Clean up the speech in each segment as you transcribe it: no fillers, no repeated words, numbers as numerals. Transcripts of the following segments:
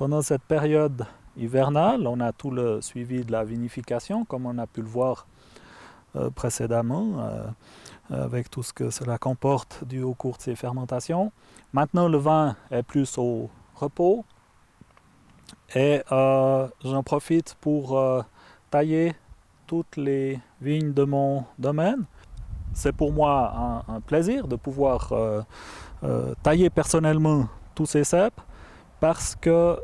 pendant cette période hivernale, on a tout le suivi de la vinification, comme on a pu le voir précédemment, avec tout ce que cela comporte dû au cours de ces fermentations. Maintenant, le vin est plus au repos et j'en profite pour tailler toutes les vignes de mon domaine. C'est pour moi un plaisir de pouvoir tailler personnellement tous ces cèpes parce que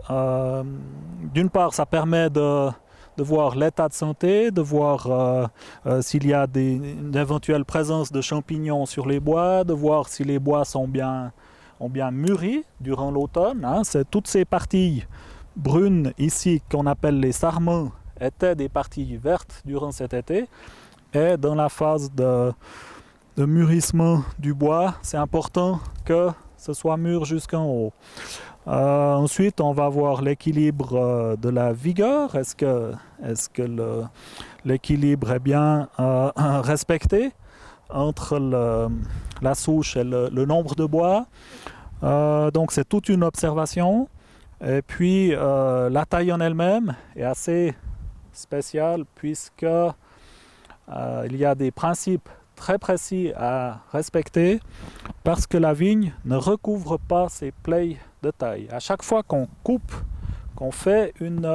d'une part ça permet de voir l'état de santé, de voir s'il y a une éventuelle présence de champignons sur les bois, de voir si les bois ont bien mûri durant l'automne. Hein. C'est toutes ces parties brunes ici qu'on appelle les sarments étaient des parties vertes durant cet été. Et dans la phase de mûrissement du bois, c'est important que ce soit mûr jusqu'en haut. Ensuite, on va voir l'équilibre de la vigueur. Est-ce que l'équilibre est bien respecté entre la souche et le nombre de bois? Donc c'est toute une observation. Et puis la taille en elle-même est assez spéciale puisque il y a des principes très précis à respecter parce que la vigne ne recouvre pas ses plaies de taille. À chaque fois qu'on coupe, qu'on fait une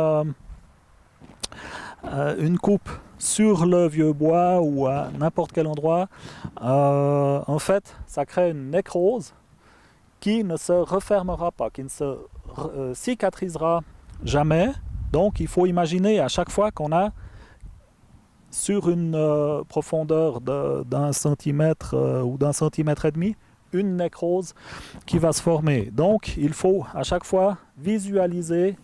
coupe sur le vieux bois ou à n'importe quel endroit, en fait, ça crée une nécrose qui ne se refermera pas, qui ne se cicatrisera jamais. Donc, il faut imaginer à chaque fois qu'on a sur une profondeur d'un centimètre ou d'un centimètre et demi, une nécrose qui va se former. Donc, il faut à chaque fois visualiser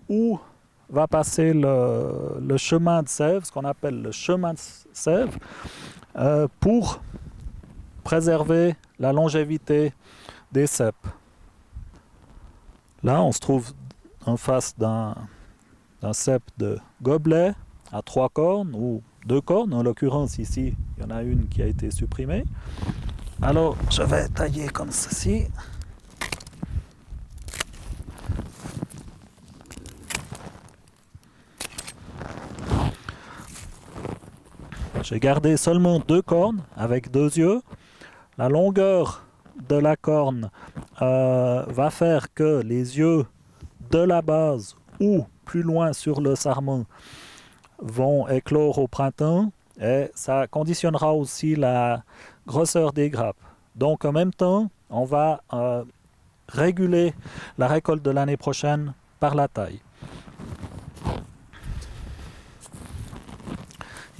où va passer le chemin de sève, ce qu'on appelle le chemin de sève, pour préserver la longévité des cèpes. Là, on se trouve en face d'un cep de gobelet à 3 cornes ou 2 cornes. En l'occurrence, ici, il y en a une qui a été supprimée. Alors, je vais tailler comme ceci. J'ai gardé seulement 2 cornes avec 2 yeux. La longueur de la corne va faire que les yeux de la base ou plus loin sur le sarment vont éclore au printemps et ça conditionnera aussi la grosseur des grappes. Donc en même temps, on va réguler la récolte de l'année prochaine par la taille.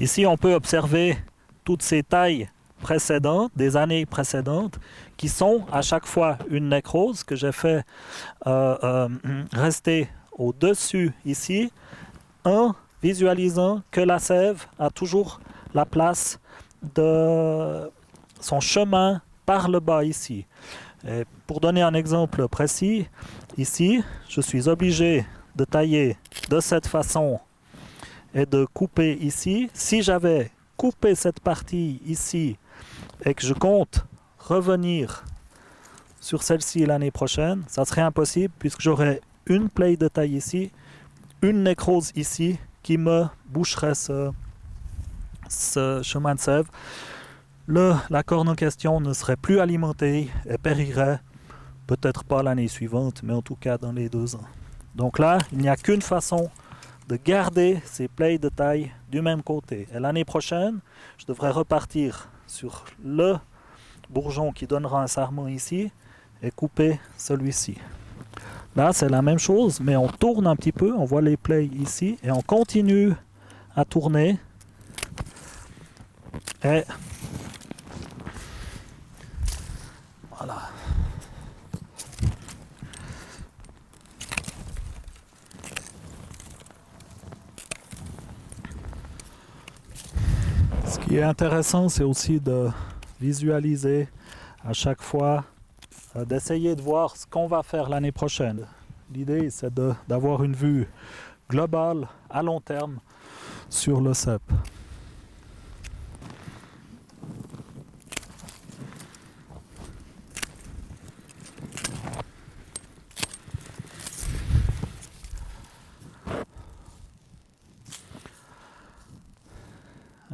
Ici, on peut observer toutes ces tailles précédentes, des années précédentes, qui sont à chaque fois une nécrose que j'ai fait rester au-dessus ici, en visualisant que la sève a toujours la place de son chemin par le bas ici. Et pour donner un exemple précis, ici, je suis obligé de tailler de cette façon et de couper ici. Si j'avais coupé cette partie ici et que je compte revenir sur celle-ci l'année prochaine, ça serait impossible puisque j'aurais une plaie de taille ici, une nécrose ici qui me boucherait ce chemin de sève. La corne en question ne serait plus alimentée et périrait, peut-être pas l'année suivante, mais en tout cas dans les 2 ans. Donc là, il n'y a qu'une façon de garder ces plaies de taille du même côté. Et l'année prochaine, je devrais repartir sur le bourgeon qui donnera un sarment ici et couper celui-ci. Là, c'est la même chose, mais on tourne un petit peu, on voit les plaies ici, et on continue à tourner. Et voilà. Ce qui est intéressant, c'est aussi de visualiser à chaque fois, d'essayer de voir ce qu'on va faire l'année prochaine. L'idée, c'est d'avoir une vue globale à long terme sur le cep.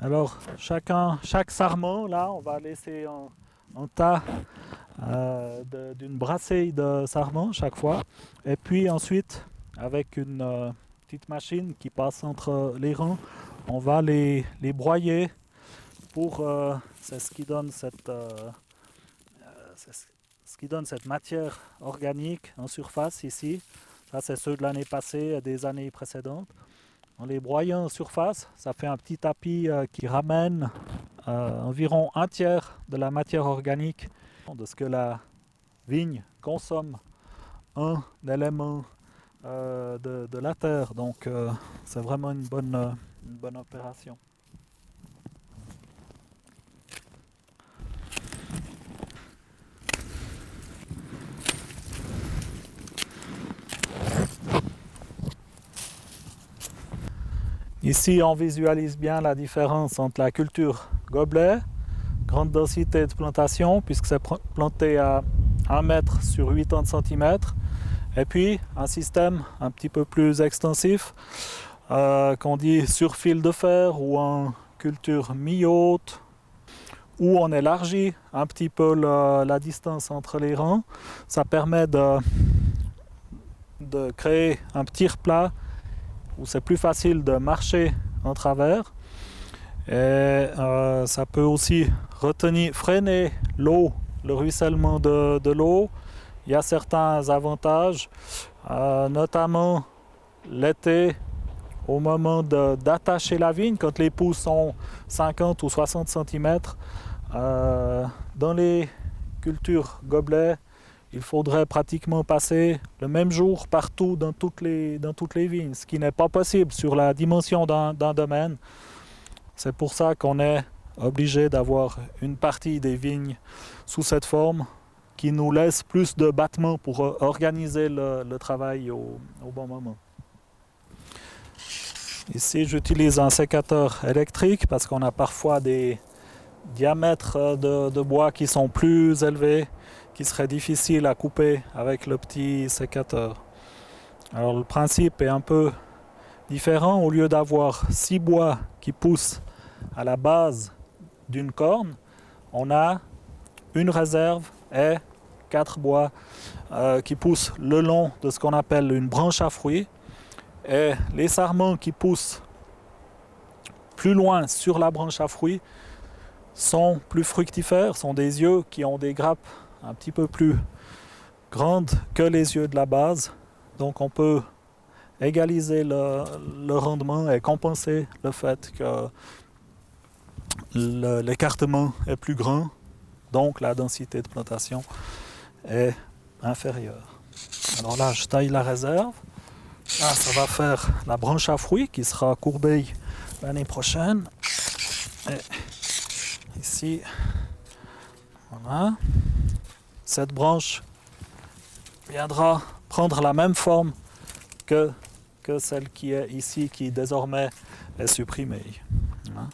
Alors chaque sarment, là, on va laisser un tas d'une brassée de sarments chaque fois. Et puis ensuite, avec une petite machine qui passe entre les rangs, on va les broyer pour c'est ce qui donne ce qui donne cette matière organique en surface ici. Ça, c'est ceux de l'année passée et des années précédentes. En les broyant en surface, ça fait un petit tapis qui ramène environ un tiers de la matière organique de ce que la vigne consomme un élément de la terre. Donc c'est vraiment une bonne opération. Ici, on visualise bien la différence entre la culture gobelet, grande densité de plantation, puisque c'est planté à 1 mètre sur 80 cm, et puis un système un petit peu plus extensif, qu'on dit sur fil de fer ou en culture mi-haute, où on élargit un petit peu la distance entre les rangs. Ça permet de créer un petit replat où c'est plus facile de marcher en travers. Et ça peut aussi freiner l'eau, le ruissellement de l'eau. Il y a certains avantages, notamment l'été, au moment d'attacher la vigne, quand les pousses sont 50 ou 60 cm. Dans les cultures gobelets, il faudrait pratiquement passer le même jour partout dans toutes les vignes, ce qui n'est pas possible sur la dimension d'un domaine. C'est pour ça qu'on est obligé d'avoir une partie des vignes sous cette forme qui nous laisse plus de battements pour organiser le travail au bon moment. Ici, j'utilise un sécateur électrique parce qu'on a parfois des diamètres de bois qui sont plus élevés, qui serait difficile à couper avec le petit sécateur. Alors le principe est un peu différent. Au lieu d'avoir 6 bois qui poussent à la base d'une corne, on a une réserve et 4 bois qui poussent le long de ce qu'on appelle une branche à fruits. Et les sarments qui poussent plus loin sur la branche à fruits sont plus fructifères, sont des yeux qui ont des grappes un petit peu plus grandes que les yeux de la base. Donc on peut égaliser le rendement et compenser le fait que l'écartement est plus grand, donc la densité de plantation est inférieure. Alors là, je taille la réserve. Là, ça va faire la branche à fruits qui sera courbée l'année prochaine. Et ici, voilà. Cette branche viendra prendre la même forme que celle qui est ici, qui désormais est supprimée. Voilà.